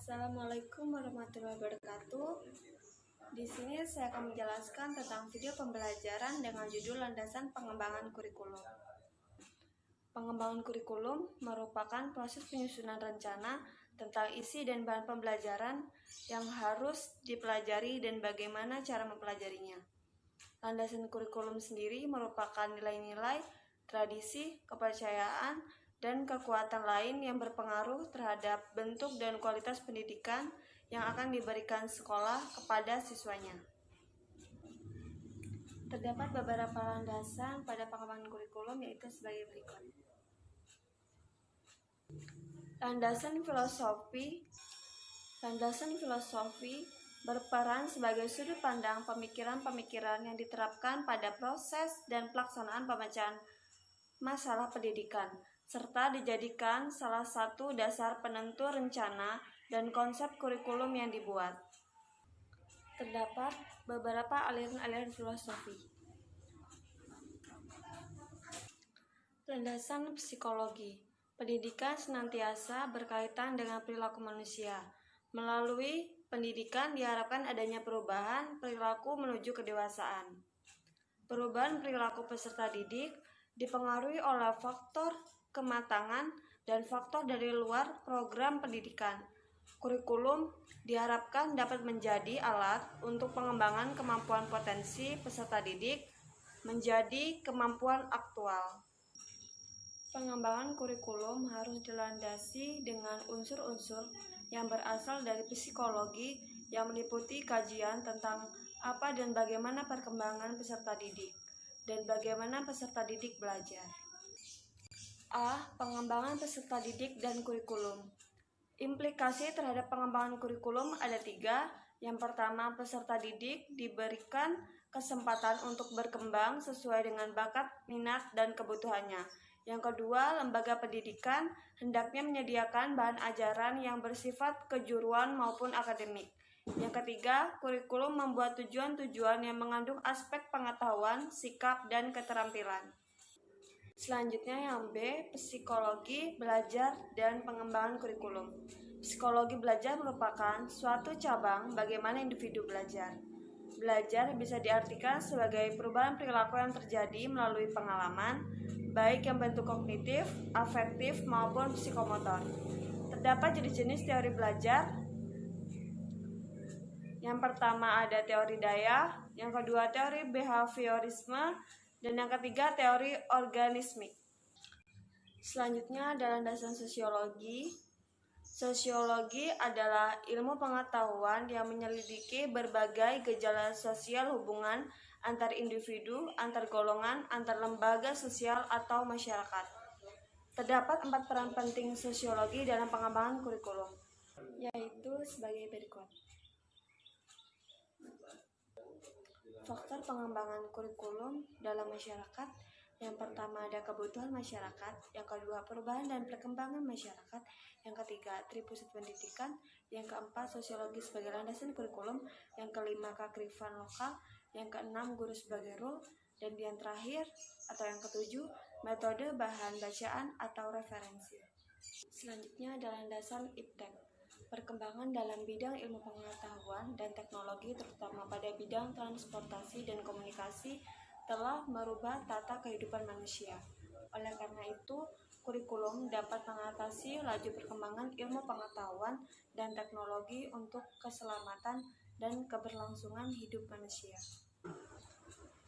Assalamualaikum warahmatullahi wabarakatuh. Di sini saya akan menjelaskan tentang video pembelajaran dengan judul Landasan Pengembangan Kurikulum. Pengembangan kurikulum merupakan proses penyusunan rencana tentang isi dan bahan pembelajaran yang harus dipelajari dan bagaimana cara mempelajarinya. Landasan kurikulum sendiri merupakan nilai-nilai, tradisi, kepercayaan, dan kekuatan lain yang berpengaruh terhadap bentuk dan kualitas pendidikan yang akan diberikan sekolah kepada siswanya. Terdapat beberapa landasan pada pengembangan kurikulum, yaitu sebagai berikut. Landasan filosofi. Landasan filosofi berperan sebagai sudut pandang pemikiran-pemikiran yang diterapkan pada proses dan pelaksanaan pemecahan masalah pendidikan, serta dijadikan salah satu dasar penentu rencana dan konsep kurikulum yang dibuat. Terdapat beberapa aliran-aliran filosofi. Landasan psikologi. Pendidikan senantiasa berkaitan dengan perilaku manusia. Melalui pendidikan diharapkan adanya perubahan perilaku menuju kedewasaan. Perubahan perilaku peserta didik dipengaruhi oleh faktor kematangan dan faktor dari luar program pendidikan. Kurikulum diharapkan dapat menjadi alat untuk pengembangan kemampuan potensi peserta didik menjadi kemampuan aktual. Pengembangan kurikulum harus dilandasi dengan unsur-unsur yang berasal dari psikologi yang meliputi kajian tentang apa dan bagaimana perkembangan peserta didik dan bagaimana peserta didik belajar. Pengembangan peserta didik dan kurikulum. Implikasi terhadap pengembangan kurikulum ada 3. Yang pertama, peserta didik diberikan kesempatan untuk berkembang sesuai dengan bakat, minat, dan kebutuhannya. Yang kedua, lembaga pendidikan hendaknya menyediakan bahan ajaran yang bersifat kejuruan maupun akademik. Yang ketiga, kurikulum membuat tujuan-tujuan yang mengandung aspek pengetahuan, sikap, dan keterampilan. Selanjutnya yang B, psikologi, belajar, dan pengembangan kurikulum. Psikologi belajar merupakan suatu cabang bagaimana individu belajar. Belajar bisa diartikan sebagai perubahan perilaku yang terjadi melalui pengalaman, baik yang bentuk kognitif, afektif, maupun psikomotor. Terdapat jenis-jenis teori belajar. Yang pertama ada teori daya, yang kedua teori behaviorisme, dan yang ketiga teori organismik. Selanjutnya ada landasan sosiologi. Sosiologi adalah ilmu pengetahuan yang menyelidiki berbagai gejala sosial hubungan antar individu, antar golongan, antar lembaga sosial atau masyarakat. Terdapat 4 peran penting sosiologi dalam pengembangan kurikulum, yaitu sebagai berikut. Faktor pengembangan kurikulum dalam masyarakat. Yang pertama ada kebutuhan masyarakat, yang kedua perubahan dan perkembangan masyarakat, yang ketiga atribut pendidikan, yang keempat sosiologi sebagai landasan kurikulum, yang kelima kearifan lokal, yang keenam guru sebagai role, dan yang terakhir atau yang ketujuh metode bahan bacaan atau referensi. Selanjutnya ada landasan iptek. Perkembangan dalam bidang ilmu pengetahuan dan teknologi terutama pada bidang transportasi dan komunikasi telah merubah tata kehidupan manusia. Oleh karena itu, kurikulum dapat mengatasi laju perkembangan ilmu pengetahuan dan teknologi untuk keselamatan dan keberlangsungan hidup manusia.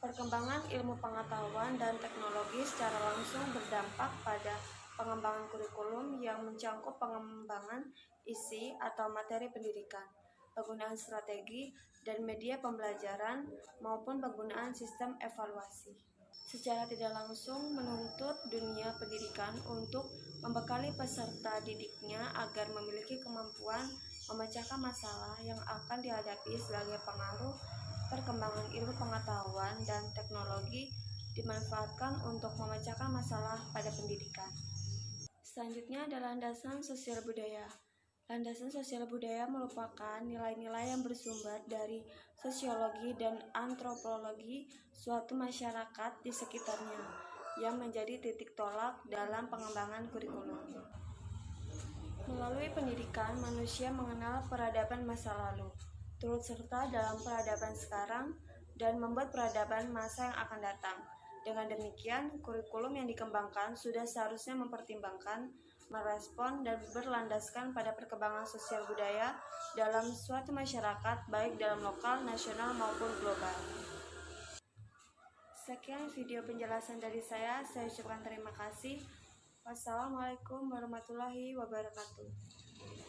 Perkembangan ilmu pengetahuan dan teknologi secara langsung berdampak pada pengembangan kurikulum yang mencangkup pengembangan isi atau materi pendidikan, penggunaan strategi dan media pembelajaran, maupun penggunaan sistem evaluasi. Secara tidak langsung menuntut dunia pendidikan untuk membekali peserta didiknya agar memiliki kemampuan memecahkan masalah yang akan dihadapi sebagai pengaruh perkembangan ilmu pengetahuan dan teknologi dimanfaatkan untuk memecahkan masalah pada pendidikan. Selanjutnya adalah landasan sosial budaya. Landasan sosial budaya merupakan nilai-nilai yang bersumber dari sosiologi dan antropologi suatu masyarakat di sekitarnya yang menjadi titik tolak dalam pengembangan kurikulum. Melalui pendidikan, manusia mengenal peradaban masa lalu, turut serta dalam peradaban sekarang, dan membuat peradaban masa yang akan datang. Dengan demikian, kurikulum yang dikembangkan sudah seharusnya mempertimbangkan, merespon, dan berlandaskan pada perkembangan sosial budaya dalam suatu masyarakat, baik dalam lokal, nasional, maupun global. Sekian video penjelasan dari saya ucapkan terima kasih. Wassalamualaikum warahmatullahi wabarakatuh.